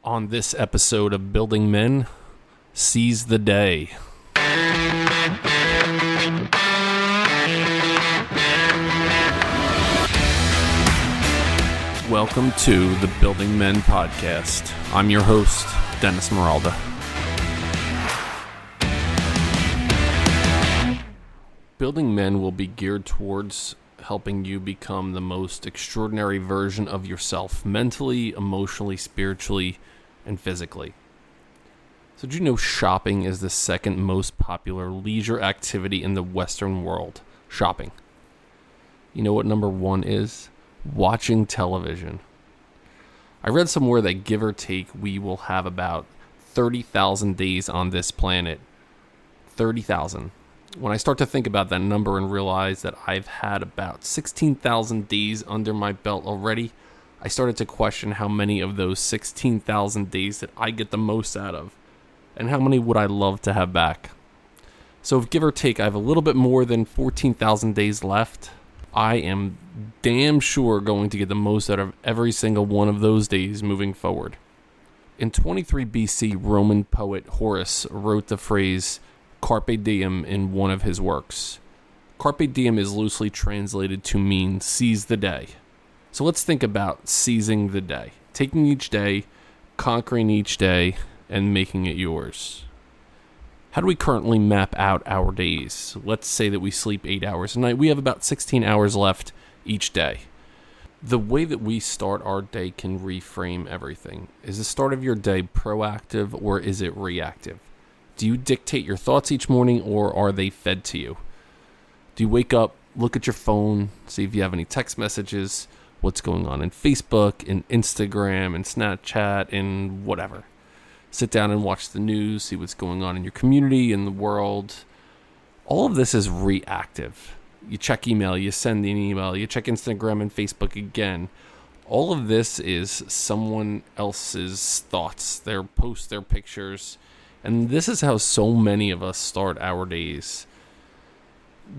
On this episode of Building Men, Seize the Day. Welcome to the Building Men podcast. I'm your host, Dennis Meralda. Building Men will be geared towards helping you become the most extraordinary version of yourself, mentally, emotionally, spiritually, and physically. So did you know shopping is the second most popular leisure activity in the Western world? Shopping. You know what number one is? Watching television. I read somewhere that give or take, we will have about 30,000 days on this planet. 30,000. When I start to think about that number and realize that I've had about 16,000 days under my belt already, I started to question how many of those 16,000 days that I get the most out of, and how many would I love to have back. So if give or take I have a little bit more than 14,000 days left, I am damn sure going to get the most out of every single one of those days moving forward. In 23 BC, Roman poet Horace wrote the phrase Carpe diem in one of his works. Carpe diem is loosely translated to mean seize the day. So let's think about seizing the day. Taking each day, conquering each day, and making it yours. How do we currently map out our days? Let's say that we sleep 8 hours a night. We have about 16 hours left each day. The way that we start our day can reframe everything. Is the start of your day proactive or is it reactive? Do you dictate your thoughts each morning or are they fed to you? Do you wake up, look at your phone, see if you have any text messages, what's going on in Facebook, in Instagram, in Snapchat, in whatever? Sit down and watch the news, see what's going on in your community, in the world. All of this is reactive. You check email, you send an email, you check Instagram and Facebook again. All of this is someone else's thoughts, their posts, their pictures. And this is how so many of us start our days.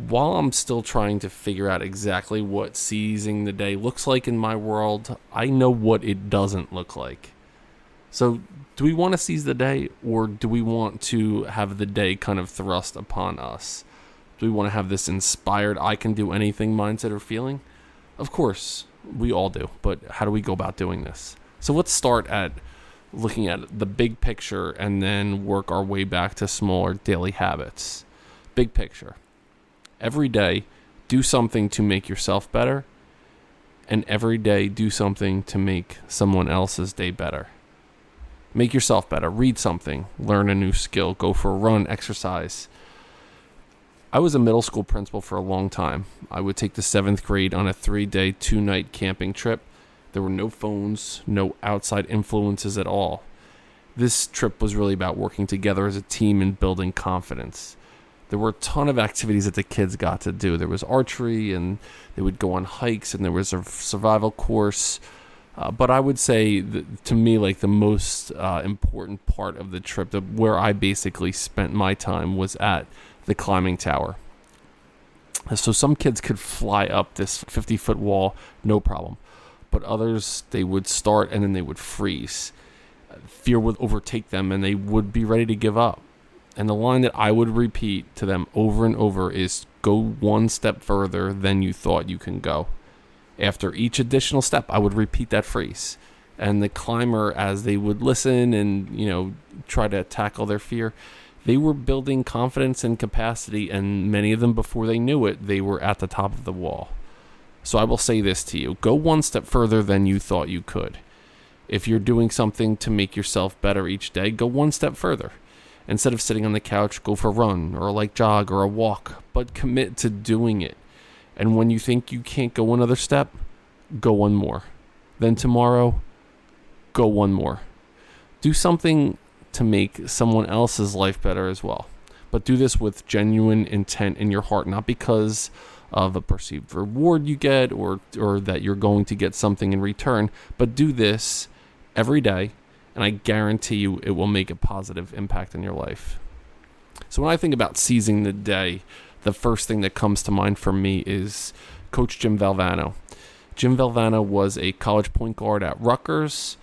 While I'm still trying to figure out exactly what seizing the day looks like in my world, I know what it doesn't look like. So, do we want to seize the day, or do we want to have the day kind of thrust upon us? Do we want to have this inspired, I can do anything mindset or feeling? Of course, we all do, but how do we go about doing this? So let's start at looking at the big picture and then work our way back to smaller daily habits. Big picture. Every day, do something to make yourself better, and every day do something to make someone else's day better. Make yourself better. Read something. Learn a new skill. Go for a run. Exercise. I was a middle school principal for a long time. I would take the 7th grade on a 3-day, 2-night camping trip. There were no phones, no outside influences at all. This trip was really about working together as a team and building confidence. There were a ton of activities that the kids got to do. There was archery, and they would go on hikes, and there was a survival course. But I would say, to me, like the most important part of the trip, where I basically spent my time, was at the climbing tower. So some kids could fly up this 50-foot wall, no problem. But others, they would start and then they would freeze. Fear would overtake them and they would be ready to give up. And the line that I would repeat to them over and over is, go one step further than you thought you can go. After each additional step, I would repeat that phrase. And the climber, as they would listen and, try to tackle their fear, they were building confidence and capacity. And many of them, before they knew it, they were at the top of the wall. So I will say this to you. Go one step further than you thought you could. If you're doing something to make yourself better each day, go one step further. Instead of sitting on the couch, go for a run or a light jog or a walk, but commit to doing it. And when you think you can't go another step, go one more. Then tomorrow, go one more. Do something to make someone else's life better as well. But do this with genuine intent in your heart, not because of a perceived reward you get or that you're going to get something in return, but do this every day, and I guarantee you it will make a positive impact in your life. So when I think about seizing the day, the first thing that comes to mind for me is Coach Jim Valvano. Jim Valvano was a college point guard at Rutgers,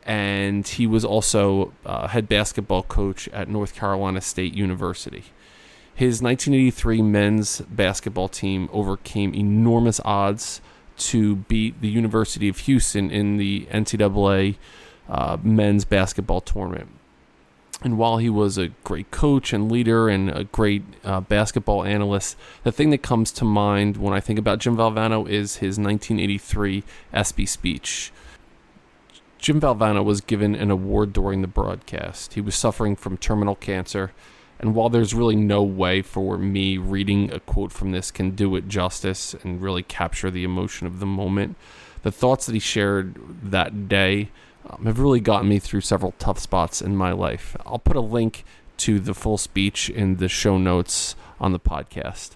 and he was also head basketball coach at North Carolina State University. His 1983 men's basketball team overcame enormous odds to beat the University of Houston in the NCAA men's basketball tournament. And while he was a great coach and leader and a great basketball analyst, the thing that comes to mind when I think about Jim Valvano is his 1983 ESPY speech. Jim Valvano was given an award during the broadcast. He was suffering from terminal cancer, and while there's really no way for me reading a quote from this can do it justice and really capture the emotion of the moment, the thoughts that he shared that day have really gotten me through several tough spots in my life. I'll put a link to the full speech in the show notes on the podcast.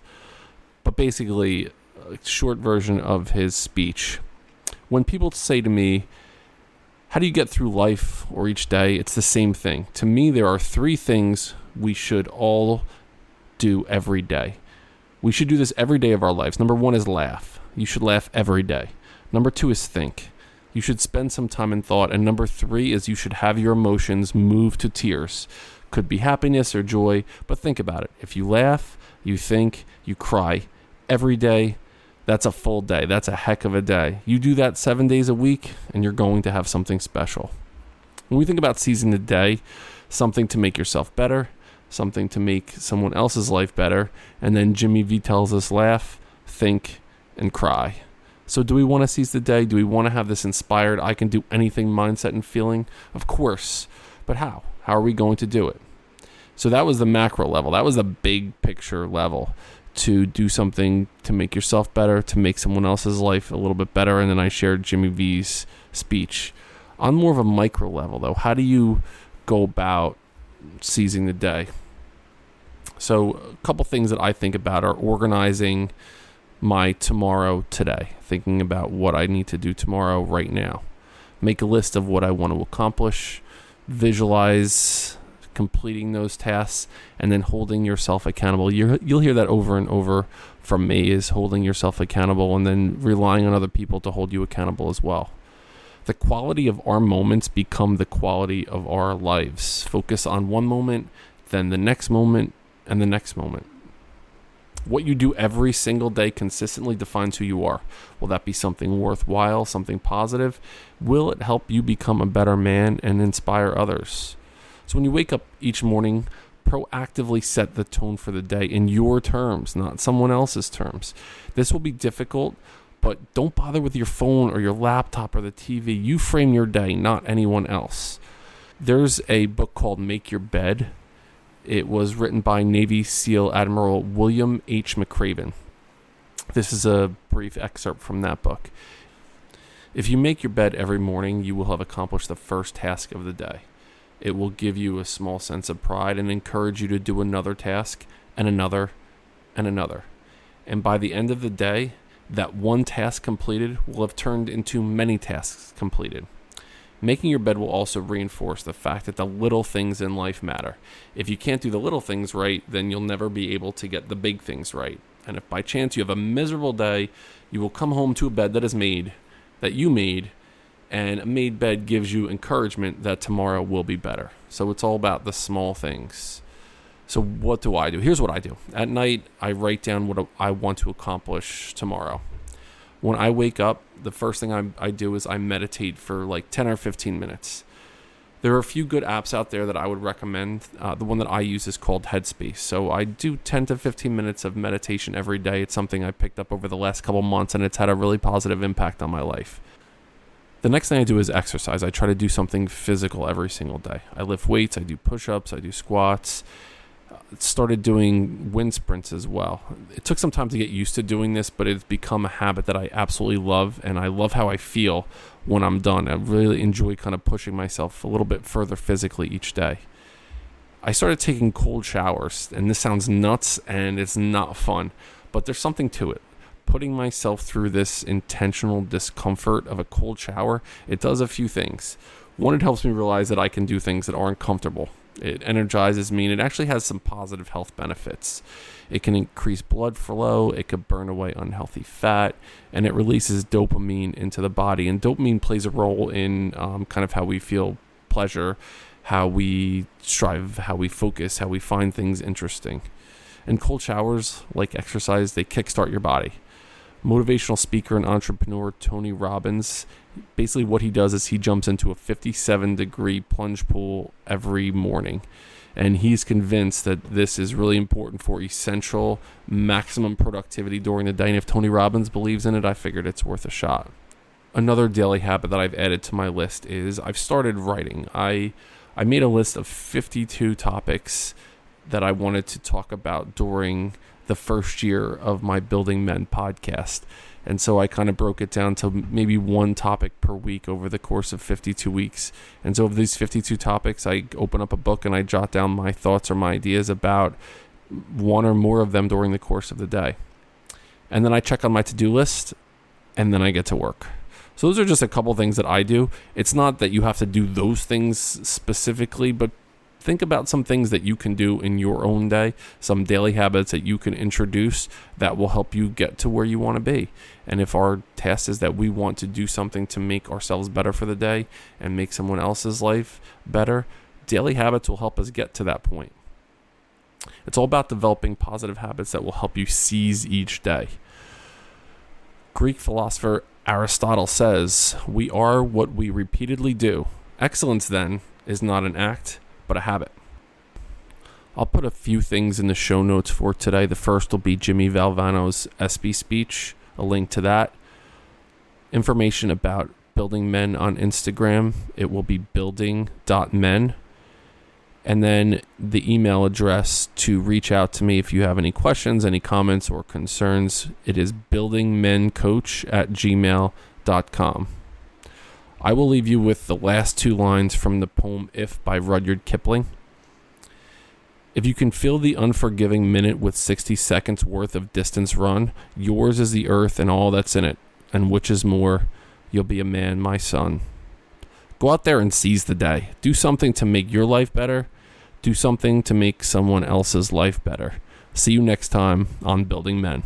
But basically, a short version of his speech. When people say to me, how do you get through life or each day? It's the same thing. To me, there are three things we should all do every day. We should do this every day of our lives. Number one is laugh. You should laugh every day. Number two is think. You should spend some time in thought. And number three is you should have your emotions move to tears. Could be happiness or joy, but think about it. If you laugh, you think, you cry every day, that's a full day. That's a heck of a day. You do that 7 days a week, and you're going to have something special. When we think about seizing the day, something to make yourself better, something to make someone else's life better, and then Jimmy V tells us laugh, think, and cry. So do we want to seize the day? Do we want to have this inspired, I can do anything mindset and feeling? Of course. But how? How are we going to do it? So that was the macro level. That was the big picture level, to do something to make yourself better, to make someone else's life a little bit better. And then I shared Jimmy V's speech. On more of a micro level, though, how do you go about seizing the day? So a couple things that I think about are organizing my tomorrow today, thinking about what I need to do tomorrow right now. Make a list of what I want to accomplish, visualize completing those tasks, and then holding yourself accountable. You'll hear that over and over from me, is holding yourself accountable and then relying on other people to hold you accountable as well. The quality of our moments become the quality of our lives. Focus on one moment, then the next moment, and the next moment. What you do every single day consistently defines who you are. Will that be something worthwhile, something positive? Will it help you become a better man and inspire others? So when you wake up each morning, proactively set the tone for the day in your terms, not someone else's terms. This will be difficult, but don't bother with your phone or your laptop or the TV. You frame your day, not anyone else. There's a book called Make Your Bed. It was written by Navy SEAL Admiral William H. McRaven. This is a brief excerpt from that book. If you make your bed every morning, you will have accomplished the first task of the day. It will give you a small sense of pride and encourage you to do another task and another and another. And by the end of the day, that one task completed will have turned into many tasks completed. Making your bed will also reinforce the fact that the little things in life matter. If you can't do the little things right, then you'll never be able to get the big things right. And if by chance you have a miserable day, you will come home to a bed that you made, and a made bed gives you encouragement that tomorrow will be better. So it's all about the small things. So what do I do? Here's what I do. At night, I write down what I want to accomplish tomorrow. When I wake up, the first thing I do is I meditate for like 10 or 15 minutes. There are a few good apps out there that I would recommend. The one that I use is called Headspace. So I do 10 to 15 minutes of meditation every day. It's something I picked up over the last couple months, and it's had a really positive impact on my life. The next thing I do is exercise. I try to do something physical every single day. I lift weights, I do push-ups, I do squats. Started doing wind sprints as well. It took some time to get used to doing this, but it's become a habit that I absolutely love, and I love how I feel when I'm done. I really enjoy kind of pushing myself a little bit further physically each day. I started taking cold showers, and this sounds nuts and it's not fun, but there's something to it. Putting myself through this intentional discomfort of a cold shower, it does a few things. One, it helps me realize that I can do things that aren't comfortable. It energizes me, and it actually has some positive health benefits. It can increase blood flow, it could burn away unhealthy fat, and it releases dopamine into the body. And dopamine plays a role in kind of how we feel pleasure, how we strive, how we focus, how we find things interesting. And cold showers, like exercise, they kickstart your body. Motivational speaker and entrepreneur Tony Robbins, basically what he does is he jumps into a 57-degree plunge pool every morning. And he's convinced that this is really important for essential maximum productivity during the day. And if Tony Robbins believes in it, I figured it's worth a shot. Another daily habit that I've added to my list is I've started writing. I made a list of 52 topics that I wanted to talk about during the first year of my Building Men podcast. And so I kind of broke it down to maybe one topic per week over the course of 52 weeks. And so of these 52 topics, I open up a book and I jot down my thoughts or my ideas about one or more of them during the course of the day. And then I check on my to-do list, and then I get to work. So those are just a couple things that I do. It's not that you have to do those things specifically, but think about some things that you can do in your own day, some daily habits that you can introduce that will help you get to where you want to be. And if our task is that we want to do something to make ourselves better for the day and make someone else's life better, daily habits will help us get to that point. It's all about developing positive habits that will help you seize each day. Greek philosopher Aristotle says, "We are what we repeatedly do. Excellence, then, is not an act, but a habit." I'll put a few things in the show notes for today. The first will be Jimmy Valvano's ESPY speech, a link to that. Information about Building Men on Instagram, it will be building.men. And then the email address to reach out to me if you have any questions, any comments, or concerns, it is buildingmencoach@gmail.com. I will leave you with the last two lines from the poem If by Rudyard Kipling. If you can fill the unforgiving minute with 60 seconds worth of distance run, yours is the earth and all that's in it, and which is more, you'll be a man, my son. Go out there and seize the day. Do something to make your life better. Do something to make someone else's life better. See you next time on Building Men.